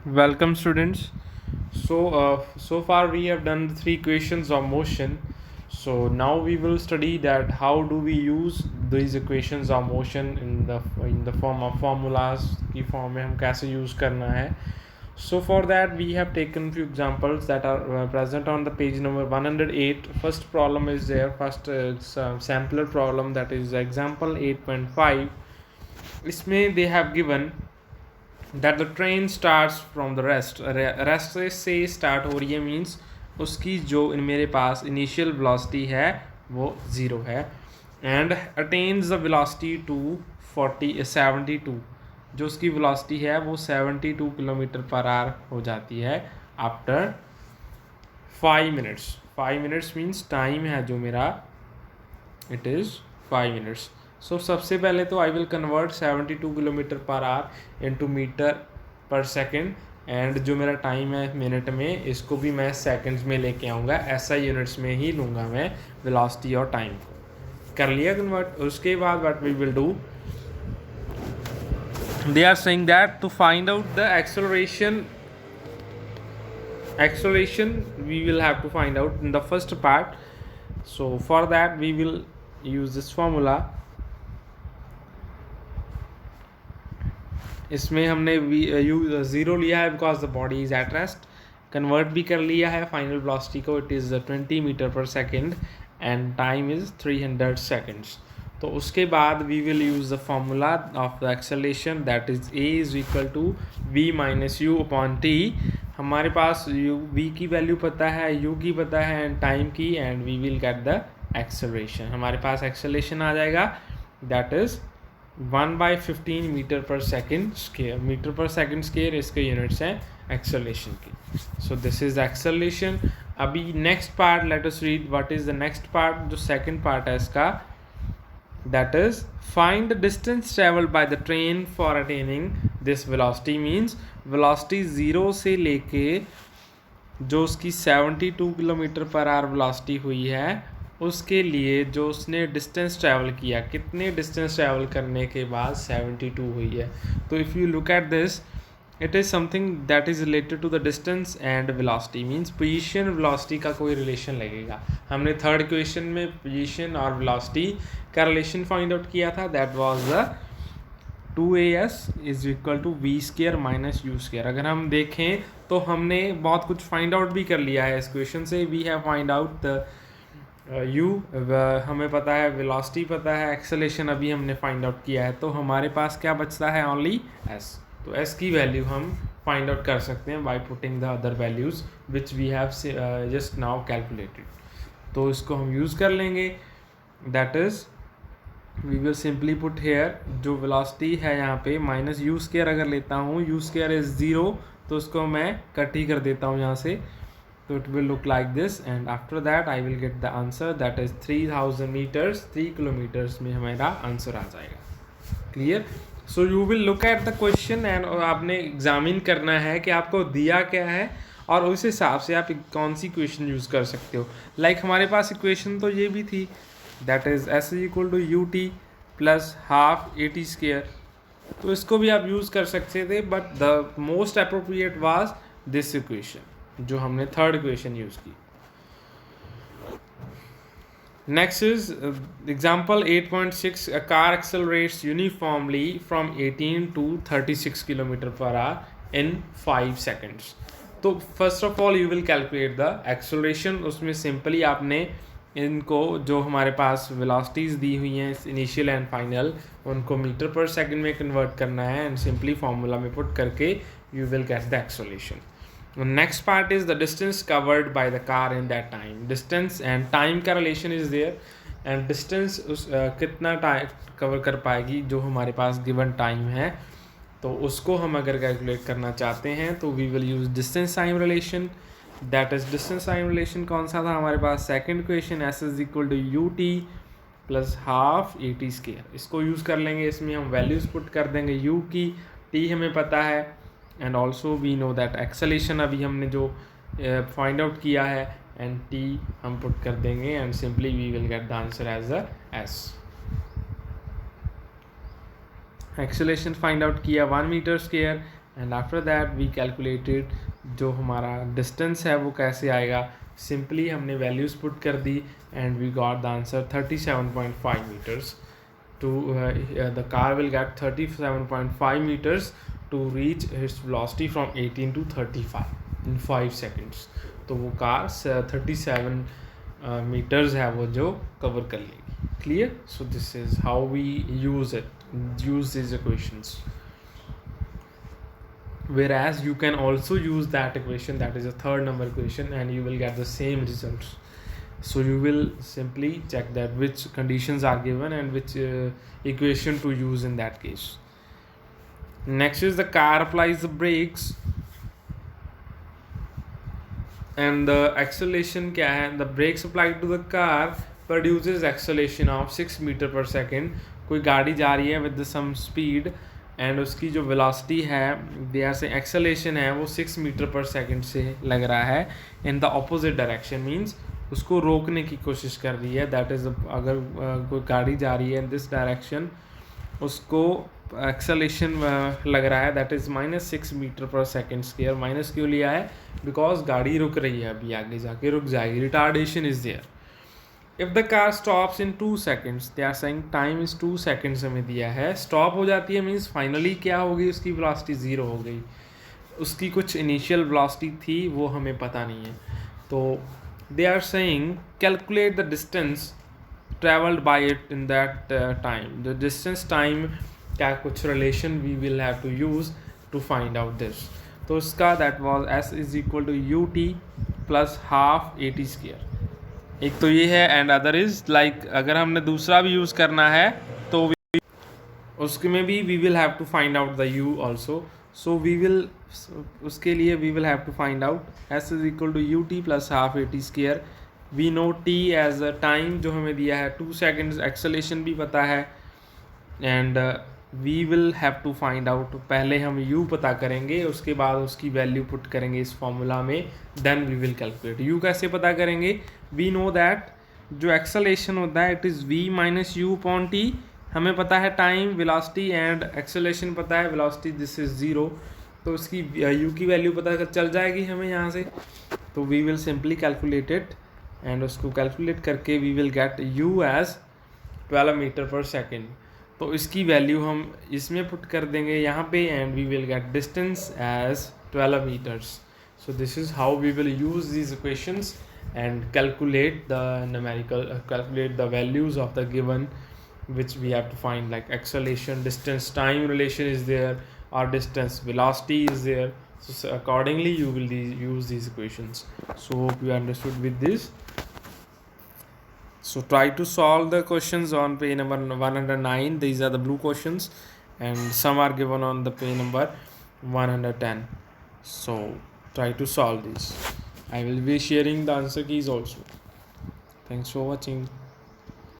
Welcome, students. So far we have done the three equations of motion. So now we will study that how do we use these equations of motion in the form of formulas की form में हम कैसे use करना है. So for that we have taken few examples that are present on the page number 108. First problem is there. First sampler problem, that is example 8.5. इसमें they have given that the train starts from the rest से start हो रही है, means उसकी जो मेरे पास initial velocity है वो ज़ीरो है, and attains the velocity to 72, जो उसकी वेलोसिटी है वो 72 किलोमीटर पर आवर हो जाती है after 5 minutes. 5 minutes means time है जो मेरा, इट इज़ 5 मिनट्स. सो सबसे पहले तो I will convert 72 kilometre per hour into metre per second, and जो मेरा टाइम है मिनट में, इसको भी मैं सेकंड्स में लेके आऊँगा. ऐसा यूनिट्स में ही लूँगा मैं वेलोसिटी और टाइम को. कर लिया कन्वर्ट. उसके बाद what we will do, they are saying that to find out the acceleration we will have to find out in the first part. So for that we will use this formula. इसमें हमने zero लिया है because the body is at rest. Convert भी कर लिया है final velocity को, it is 20 metre per second and time is 300 seconds. तो उसके बाद we will use the formula of the acceleration, that is a is equal to v minus u upon t. हमारे पास यू वी की value पता है, u की पता है, एंड टाइम की, and we will get the acceleration. हमारे पास एक्सेलरेशन आ जाएगा, that is 1/15 metre per second square. Metre per second square इसके यूनिट्स हैं एक्सेलरेशन की. So this is acceleration. अभी next part, let us read what is the next part. जो second part है इसका, that is find the distance travelled by the train for attaining this velocity. Means velocity zero से लेके जो उसकी 72 kilometre per our velocity हुई है, उसके लिए जो उसने डिस्टेंस ट्रैवल किया, कितने डिस्टेंस ट्रैवल करने के बाद 72 हुई है. तो if you look at this, it is something that is related to the distance and velocity. Means position velocity का कोई रिलेशन लगेगा. हमने थर्ड क्वेश्चन में पोजीशन और वेलोसिटी का रिलेशन फाइंड आउट किया था, that was the 2as is equal to v square minus u square. अगर हम देखें तो हमने बहुत कुछ फाइंड आउट भी कर लिया है इस क्वेश्चन से. We have find out the u, हमें पता है, वेलोसिटी पता है, एक्सेलरेशन अभी हमने फाइंड आउट किया है. तो हमारे पास क्या बचता है, ओनली एस. तो एस की वैल्यू हम फाइंड आउट कर सकते हैं by putting the other values which we have just now calculated. तो इसको हम यूज़ कर लेंगे, that is we will simply put here, जो वेलोसिटी है यहाँ पे माइनस यू स्केयर अगर लेता हूँ, यू स्केयर इज़ ज़ीरो, तो उसको मैं कट ही कर देता हूँ यहाँ से. So it will look like this, and after that I will get the answer, that is 3000 meters, 3 kilometers में हमारा आंसर आ जाएगा. Clear. So you will look at the question and आपने एग्जामिन करना है कि आपको दिया क्या है, और उस हिसाब से आप कौन सी इक्वेशन यूज़ कर सकते हो. लाइक हमारे पास इक्वेशन तो ये भी थी, that is S is equal to U T plus half A T square. तो इसको भी आप यूज़ कर सकते थे, but the most appropriate was this equation जो हमने थर्ड इक्वेशन यूज़ की. Next is example 8.6. A car accelerates uniformly from 18 to 36 kilometre per hour in 5 seconds. तो first of all you will calculate the acceleration. उसमें simply आपने इनको, जो हमारे पास velocities दी हुई हैं इनिशियल एंड फाइनल, उनको मीटर पर सेकेंड में कन्वर्ट करना है, एंड सिंपली फार्मूला में पुट करके you will get the acceleration. Next part is the distance covered by the car in that time. Distance and time का relation is there, and distance उस कितना time cover कर पाएगी जो हमारे पास given time है. तो उसको हम अगर कैलकुलेट करना चाहते हैं तो we will use distance time relation. That is distance time relation कौन सा था हमारे पास, second question, s is equal to ut plus half A T square. इसको यूज़ कर लेंगे. इसमें हम वैल्यूज़ पुट कर देंगे u की, t हमें पता है, and also we know that acceleration अभी हमने जो फाइंड आउट किया है, एंड टी हम पुट कर देंगे, and simply we will get the answer as a s. Acceleration find out किया 1 metre square, and after that we calculated जो हमारा डिस्टेंस है वो कैसे आएगा. सिंपली हमने वैल्यूज़ पुट कर दी and we got the answer 37.5 metres. To the car will get 37.5 meters to reach its velocity from 18 to 35 in 5 seconds. तो वो कार 37 meters है वो जो कवर कर लेगी. Clear? So this is how we use these equations. Whereas you can also use that equation, that is a third number equation, and you will get the same results. So you will simply check that which conditions are given and which equation to use in that case. Next is the car applies the brakes and the acceleration क्या है. The brakes applied to the car produces acceleration of 6 meter per second. कोई गाड़ी जा रही है with some speed and उसकी जो velocity है देयर से एक्सेलेरेशन है वो 6 मीटर पर सेकंड से लग रहा है in the opposite direction. Means उसको रोकने की कोशिश कर रही है. दैट इज़ अगर कोई गाड़ी जा रही है इन दिस डायरेक्शन उसको एक्सेलेरेशन लग रहा है that is -6 metre per second square. Minus क्यों लिया है? बिकॉज गाड़ी रुक रही है, अभी आगे जाके रुक जाएगी. Retardation is there. If the car stops in 2 seconds, they are saying time is 2 seconds हमें दिया है. स्टॉप हो जाती है मीन्स फाइनली क्या होगी, उसकी वेलोसिटी 0 हो गई. उसकी कुछ इनिशियल वेलोसिटी थी वो हमें पता नहीं है. तो they are saying calculate the distance travelled by it in that time. The distance time क्या कुछ relation we will have to use to find out this. तो उसका that was s is equal to ut plus half at square. एक तो ये है and other is like अगर हमने दूसरा भी यूज़ करना है तो उसके में भी we will have to find out the u also. So we will उसके लिए we will have to find out s is equal to ut plus half at square. We know t as a time जो हमें दिया है 2 seconds. Acceleration भी पता है and we will have to find out. पहले हम u पता करेंगे उसके बाद उसकी वैल्यू पुट करेंगे इस फॉर्मूला में. Then we will calculate. u कैसे पता करेंगे? वी नो दैट जो एक्सेलेरेशन होता है it is v minus u upon t. हमें पता है टाइम, वेलोसिटी एंड एक्सेलेरेशन पता है. वेलोसिटी दिस इज़ 0 तो उसकी u की वैल्यू पता चल जाएगी हमें यहाँ से. तो we will simply calculate it and उसको कैलकुलेट करके we will get u as 12 metre per second. तो इसकी वैल्यू हम इसमें पुट कर देंगे यहाँ पे and we will get distance as 12 meters. So this is how we will use these equations and calculate the numerical calculate the values of the given which we have to find, like acceleration, distance, time relation is there, or distance, velocity is there. So accordingly you will use these equations. So hope you understood with this. So try to solve the questions on page number 109. These are the blue questions and some are given on the page number 110. So try to solve this. I will be sharing the answer keys also. Thanks for watching.